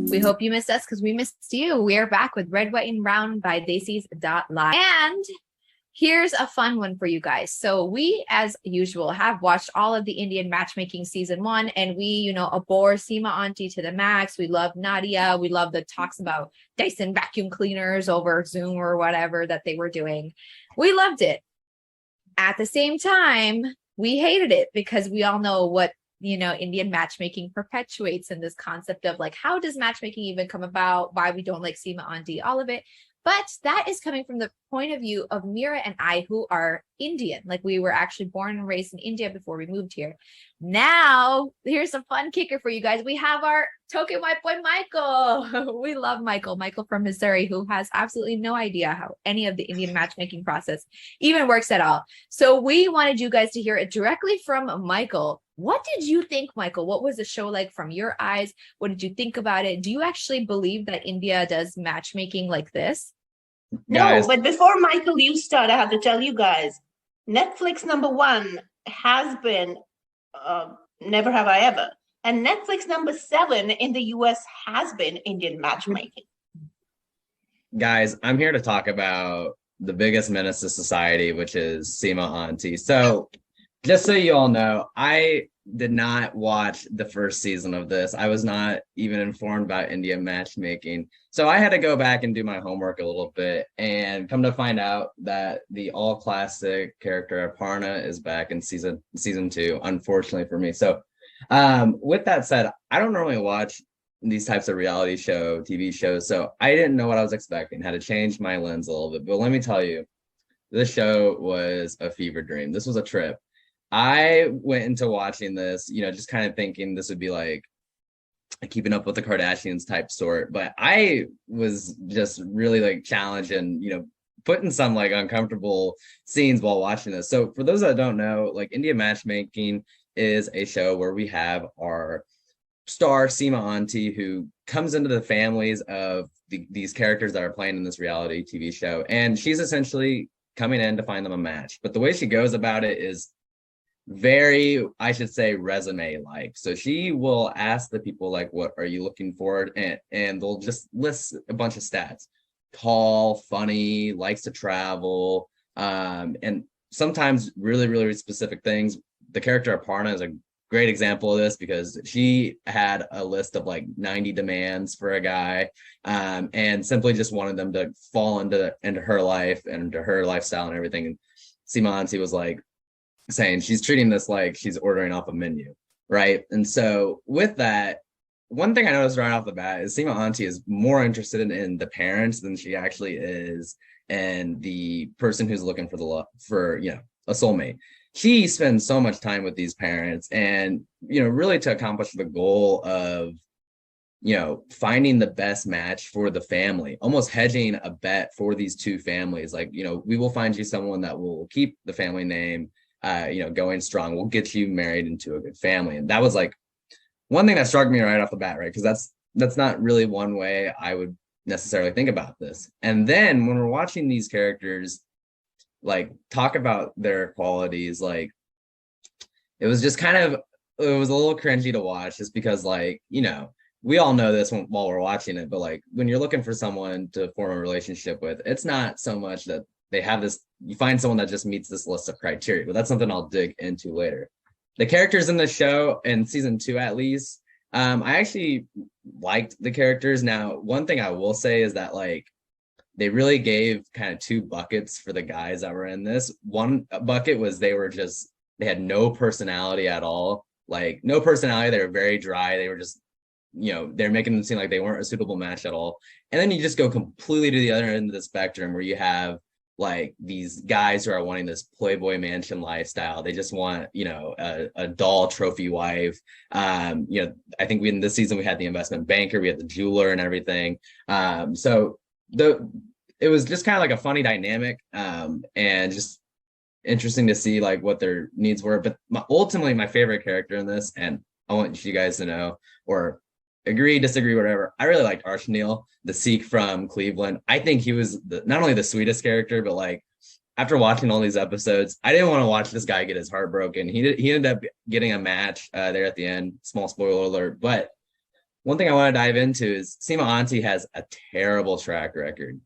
We hope you missed us because we missed you. We are back with Red, White, and Brown by Live. And here's a fun one for you guys. So we, as usual, have watched all of the Indian matchmaking season 1, and we, abhor Sima Aunty to the max. We love Nadia. We love the talks about Dyson vacuum cleaners over Zoom or whatever that they were doing. We loved it. At the same time, we hated it because we all know what Indian matchmaking perpetuates in this concept of like, how does matchmaking even come about? Why we don't like Sima Aunty, all of it. But that is coming from the point of view of Mira and I, who are Indian. Like, we were actually born and raised in India before we moved here. Now, here's a fun kicker for you guys. We have our token white boy, Michael. We love Michael from Missouri, who has absolutely no idea how any of the Indian matchmaking process even works at all. So we wanted you guys to hear it directly from Michael. What did you think, Michael? What was the show like from your eyes? What did you think about it? Do you actually believe that India does matchmaking like this? No, but before Michael, you start, I have to tell you guys, Netflix #1 has been Never Have I Ever. And Netflix #7 in the US has been Indian matchmaking. Guys, I'm here to talk about the biggest menace to society, which is Sima Aunty. So just so you all know, I did not watch the first season of this. I was not even informed about Indian matchmaking. So I had to go back and do my homework a little bit and come to find out that the all classic character Aparna is back in season 2, unfortunately for me. So with that said, I don't normally watch these types of reality show, TV shows. So I didn't know what I was expecting, had to change my lens a little bit. But let me tell you, this show was a fever dream. This was a trip. I went into watching this, just kind of thinking this would be like Keeping Up with the Kardashians type sort, but I was just really like challenged and, put in some like uncomfortable scenes while watching this. So for those that don't know, like Indian matchmaking is a show where we have our star Sima Aunty, who comes into the families of these characters that are playing in this reality TV show. And she's essentially coming in to find them a match. But the way she goes about it is very, I should say, resume like. So she will ask the people like, what are you looking for? And they'll just list a bunch of stats: tall, funny, likes to travel, and sometimes really, really specific things. The character Aparna is a great example of this because she had a list of like 90 demands for a guy, and simply just wanted them to fall into her life and into her lifestyle and everything. And Sima Aunty was like saying she's treating this like she's ordering off a menu, right? And so with that, one thing I noticed right off the bat is Sima Aunty is more interested in the parents than she actually is in the person who's looking for a soulmate. She spends so much time with these parents and, really to accomplish the goal of, finding the best match for the family, almost hedging a bet for these two families. Like, we will find you someone that will keep the family name, going strong. We'll get you married into a good family. And that was like one thing that struck me right off the bat, right? Because that's not really one way I would necessarily think about this. And then when we're watching these characters like talk about their qualities, like it was just it was a little cringy to watch, just because like, we all know this while we're watching it, but like when you're looking for someone to form a relationship with, it's not so much that they have this, you find someone that just meets this list of criteria, but that's something I'll dig into later. The characters in the show, in season 2 at least, I actually liked the characters. Now, one thing I will say is that like they really gave kind of 2 buckets for the guys that were in this. One bucket was they had no personality at all. Like no personality. They were very dry. They were just, they're making them seem like they weren't a suitable match at all. And then you just go completely to the other end of the spectrum where you have like these guys who are wanting this Playboy mansion lifestyle. They just want, a doll trophy wife. I think in this season we had the investment banker, we had the jeweler and everything. So it was just kind of like a funny dynamic, and just interesting to see like what their needs were. But ultimately my favorite character in this, and I want you guys to know, or agree, disagree, whatever, I really liked Arshneel, the Sikh from Cleveland. I think he was not only the sweetest character, but like after watching all these episodes, I didn't want to watch this guy get his heart broken. He ended up getting a match there at the end. Small spoiler alert, but one thing I want to dive into is Sima Aunty has a terrible track record.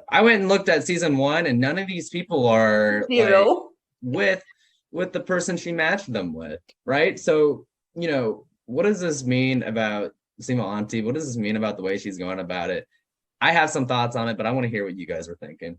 I went and looked at season 1, and none of these people are Zero. Like, with the person she matched them with, right? So, what does this mean about Sima Aunty? What does this mean about the way she's going about it? I have some thoughts on it, but I want to hear what you guys are thinking.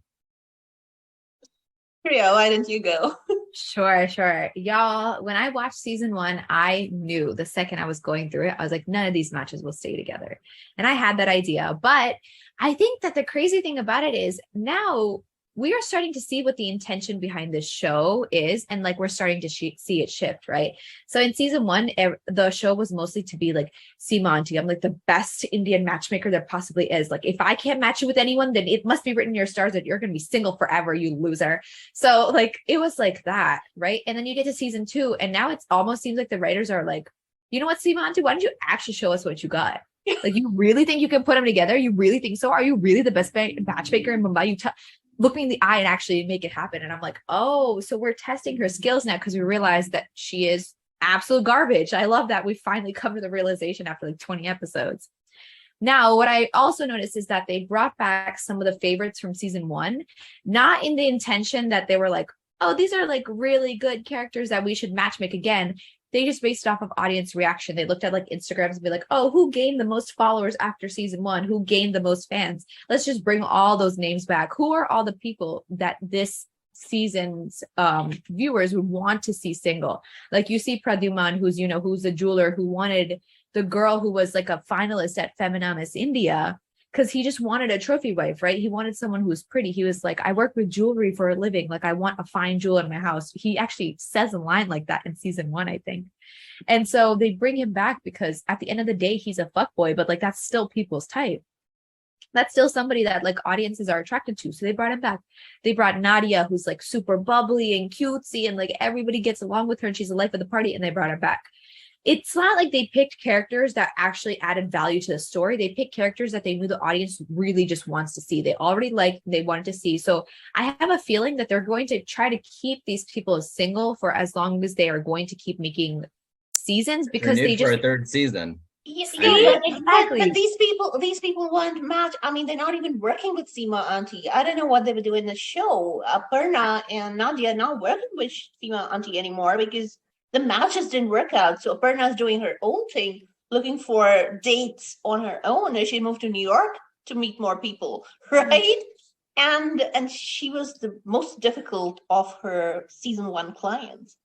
Priya, why didn't you go? Sure. Y'all, when I watched season 1, I knew the second I was going through it, I was like, none of these matches will stay together. And I had that idea. But I think that the crazy thing about it is now we are starting to see what the intention behind this show is. And like, we're starting to see it shift, right? So in season 1, the show was mostly to be like, Sima Aunty, I'm like the best Indian matchmaker there possibly is. Like, if I can't match you with anyone, then it must be written in your stars that you're going to be single forever, you loser. So like, it was like that, right? And then you get to season 2, and now it almost seems like the writers are like, you know what, Sima Aunty, why don't you actually show us what you got? Like, you really think you can put them together? You really think so? Are you really the best matchmaker in Mumbai? Look me in the eye and actually make it happen. And I'm like, oh, so we're testing her skills now because we realize that she is absolute garbage. I love that we finally come to the realization after like 20 episodes. Now, what I also noticed is that they brought back some of the favorites from season 1, not in the intention that they were like, oh, these are like really good characters that we should matchmake again. They just based off of audience reaction. They looked at like Instagrams and be like, oh, who gained the most followers after season 1? Who gained the most fans? Let's just bring all those names back. Who are all the people that this season's viewers would want to see single? Like, you see Pradhyuman, who's a jeweler who wanted the girl who was like a finalist at Femina Miss India, because he just wanted a trophy wife, right? He wanted someone who was pretty. He was like, I work with jewelry for a living. Like, I want a fine jewel in my house. He actually says a line like that in season 1, I think. And so they bring him back because at the end of the day, he's a fuckboy, but like, that's still people's type. That's still somebody that like audiences are attracted to. So they brought him back. They brought Nadia, who's like super bubbly and cutesy, and like everybody gets along with her and she's the life of the party, and they brought her back. It's not like they picked characters that actually added value to the story. They picked characters that they knew the audience really just wants to see. They already liked, they wanted to see. So I have a feeling that they're going to try to keep these people single for as long as they are going to keep making seasons, because they just for a 3rd season. Yeah, exactly. But these people want match. I mean, they're not even working with Sima Aunty. I don't know what they were doing in the show. Aparna and Nadia are not working with Sima Aunty anymore because the matches didn't work out. So Aparna's doing her own thing, looking for dates on her own. And she moved to New York to meet more people, right? And she was the most difficult of her season 1 clients.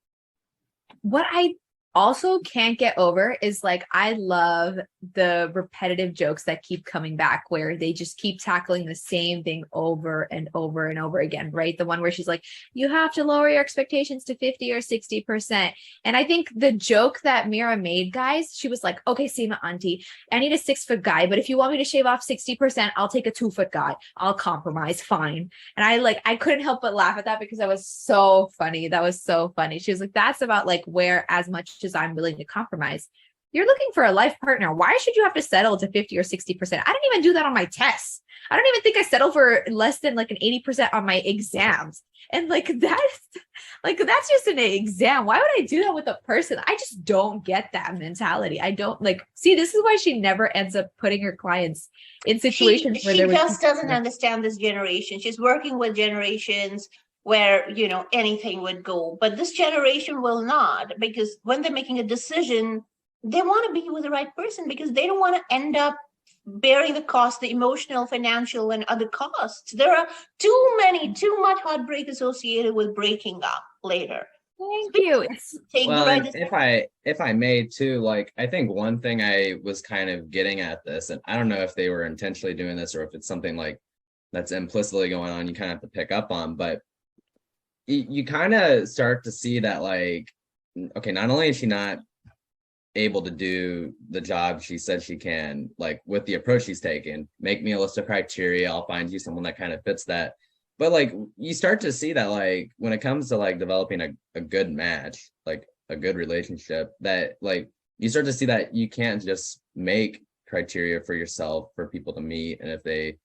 What I also can't get over is like, I love the repetitive jokes that keep coming back, where they just keep tackling the same thing over and over and over again, right? The one where she's like, you have to lower your expectations to 50 or 60%. And I think the joke that Mira made, guys, she was like, okay, Sima Aunty, I need a 6-foot guy, but if you want me to shave off 60%, I'll take a 2-foot guy. I'll compromise, I couldn't help but laugh at that because that was so funny. That was so funny. She was like, that's about like where as much as I'm willing to compromise. You're looking for a life partner. Why should you have to settle to 50 or 60%? I don't even do that on my tests. I don't even think I settle for less than like an 80% on my exams. And like, that's just an exam. Why would I do that with a person? I just don't get that mentality. I don't see, this is why she never ends up putting her clients in situations where she just doesn't understand this generation. She's working with generations where, anything would go. But this generation will not, because when they're making a decision, they want to be with the right person because they don't want to end up bearing the cost, the emotional, financial, and other costs. There are too much heartbreak associated with breaking up later. Thank you. If I may too, I think one thing I was kind of getting at this, and I don't know if they were intentionally doing this or if it's something that's implicitly going on, you kind of have to pick up on, but you kind of start to see that okay, not only is she not able to do the job she said she can, with the approach she's taken, make me a list of criteria, I'll find you someone that kind of fits that. But you start to see that when it comes to developing a good match, a good relationship, that you start to see that you can't just make criteria for yourself for people to meet, and if they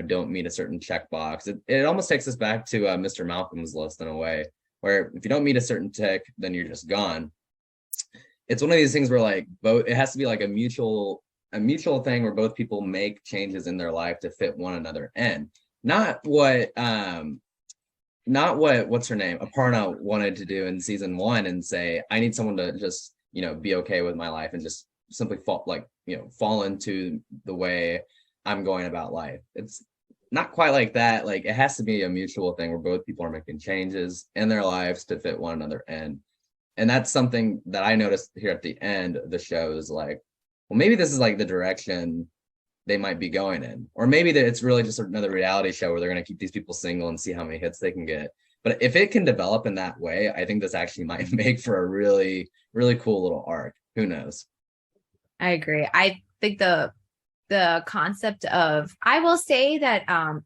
don't meet a certain checkbox, it almost takes us back to Mr. Malcolm's list in a way, where if you don't meet a certain tick, then you're just gone. It's one of these things where both, it has to be a mutual a mutual thing where both people make changes in their life to fit one another in. Not what what's her name, Aparna wanted to do in season 1 and say, I need someone to just, be okay with my life and just simply fall into the way I'm going about life. It's not quite like that. Like, it has to be a mutual thing where both people are making changes in their lives to fit one another in. And that's something that I noticed here at the end of the show is like, well, maybe this is like the direction they might be going in, or maybe that it's really just another reality show where they're going to keep these people single and see how many hits they can get. But if it can develop in that way, I think this actually might make for a really, really cool little arc. Who knows? I agree. I think the concept of, I will say that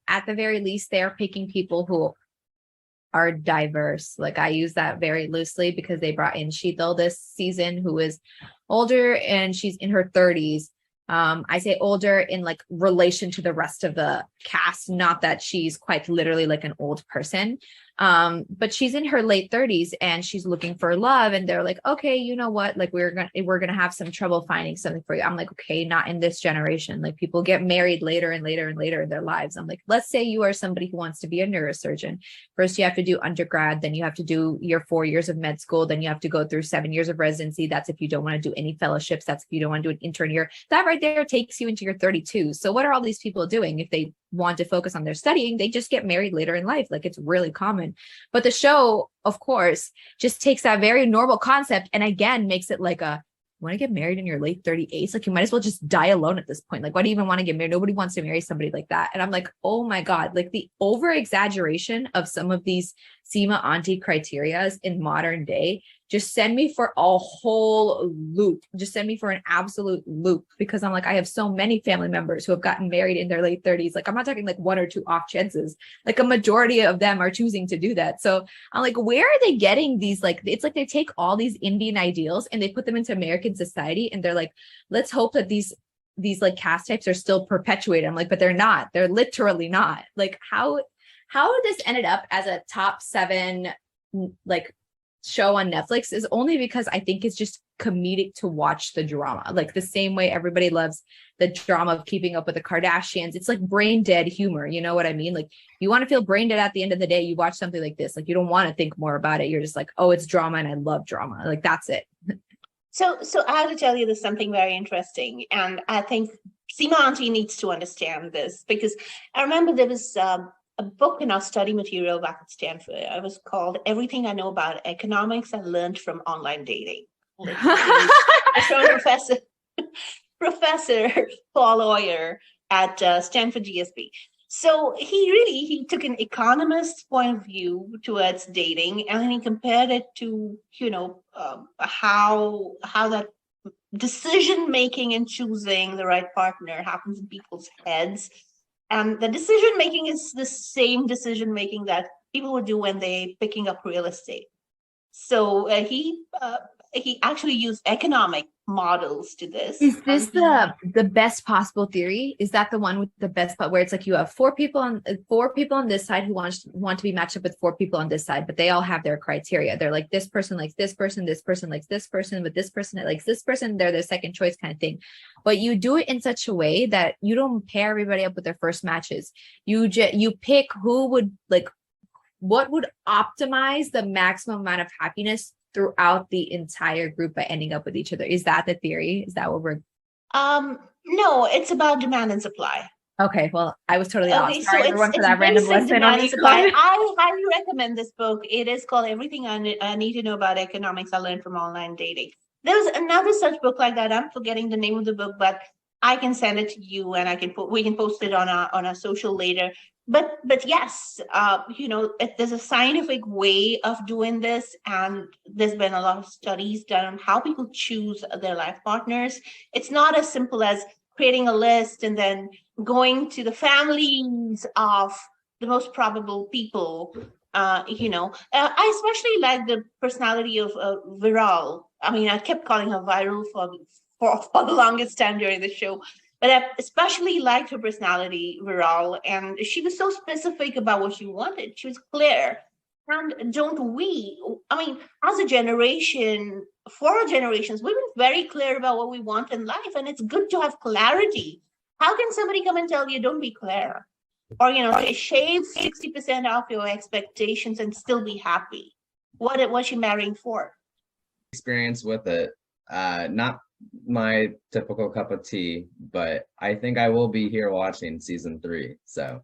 at the very least, they're picking people who are diverse. Like, I use that very loosely because they brought in Shital this season, who is older and she's in her 30s. I say older in like relation to the rest of the cast, not that she's quite literally like an old person. But she's in her late 30s and she's looking for love. And they're like, okay, you know what? Like, we're going to have some trouble finding something for you. I'm like, okay, not in this generation. Like, people get married later and later and later in their lives. I'm like, let's say you are somebody who wants to be a neurosurgeon. First, you have to do undergrad, then you have to do your 4 years of med school, then you have to go through 7 years of residency. That's if you don't want to do any fellowships. That's if you don't want to do an intern year. That right there takes you into your 32. So what are all these people doing? If they want to focus on their studying, they just get married later in life. Like, it's really common. But the show, of course, just takes that very normal concept and again makes it like a, you want to get married in your late 38s? Like, you might as well just die alone at this point. Like, why do you even want to get married? Nobody wants to marry somebody like that. And I'm like, oh my God, like the over exaggeration of some of these Sima Aunty criterias in modern day just send me for a whole loop. Just send me for an absolute loop, because I'm like, I have so many family members who have gotten married in their late 30s. Like, I'm not talking like 1 or 2 off chances. Like, a majority of them are choosing to do that. So I'm like, where are they getting these? Like, it's like they take all these Indian ideals and they put them into American society. And they're like, let's hope that these like caste types are still perpetuated. I'm like, but they're not. They're literally not. Like, how this ended up as a top 7 like show on Netflix is only because I think it's just comedic to watch the drama. Like, the same way everybody loves the drama of Keeping Up with the Kardashians. It's like brain dead humor. You know what I mean? Like, you want to feel brain dead at the end of the day, you watch something like this. Like, you don't want to think more about it. You're just like, oh, it's drama and I love drama. Like, that's it. So I have to tell you there's something very interesting. And I think Sima Aunty needs to understand this, because I remember there was a book in our study material back at Stanford. It was called Everything I Know About Economics I Learned from Online Dating. Professor Paul Oyer at Stanford GSB. So he took an economist's point of view towards dating, and he compared it to, how that decision making and choosing the right partner happens in people's heads. And the decision making is the same decision making that people would do when they're picking up real estate. So he actually used economic models to this. Is this the best possible theory? Is that the one with the best, where it's like you have 4 people on this side who want to be matched up with 4 people on this side, but they all have their criteria. They're like, this person likes this person likes this person, but this person likes this person. They're their second choice kind of thing. But you do it in such a way that you don't pair everybody up with their first matches. You pick who would like, what would optimize the maximum amount of happiness throughout the entire group by ending up with each other. Is that the theory? Is that what we're no, it's about demand and supply. Okay, well, I was totally off. So sorry everyone for that random lesson on this. I highly recommend this book. It is called Everything I Need to Know About Economics I Learned from Online Dating. There's another such book like that. I'm forgetting the name of the book, but I can send it to you, and we can post it on our social later. But yes, there's a scientific way of doing this, and there's been a lot of studies done on how people choose their life partners. It's not as simple as creating a list and then going to the families of the most probable people. I especially like the personality of Viral. I mean, I kept calling her Viral for the longest time during the show. But I especially liked her personality, Viral, and she was so specific about what she wanted. She was clear. And as a generation, for generations, we've been very clear about what we want in life, and it's good to have clarity. How can somebody come and tell you don't be clear? Or, say, shave 60% off your expectations and still be happy. What was she marrying for? Experience with it. Not my typical cup of tea, but I think I will be here watching season 3. So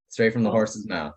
straight from the horse's mouth.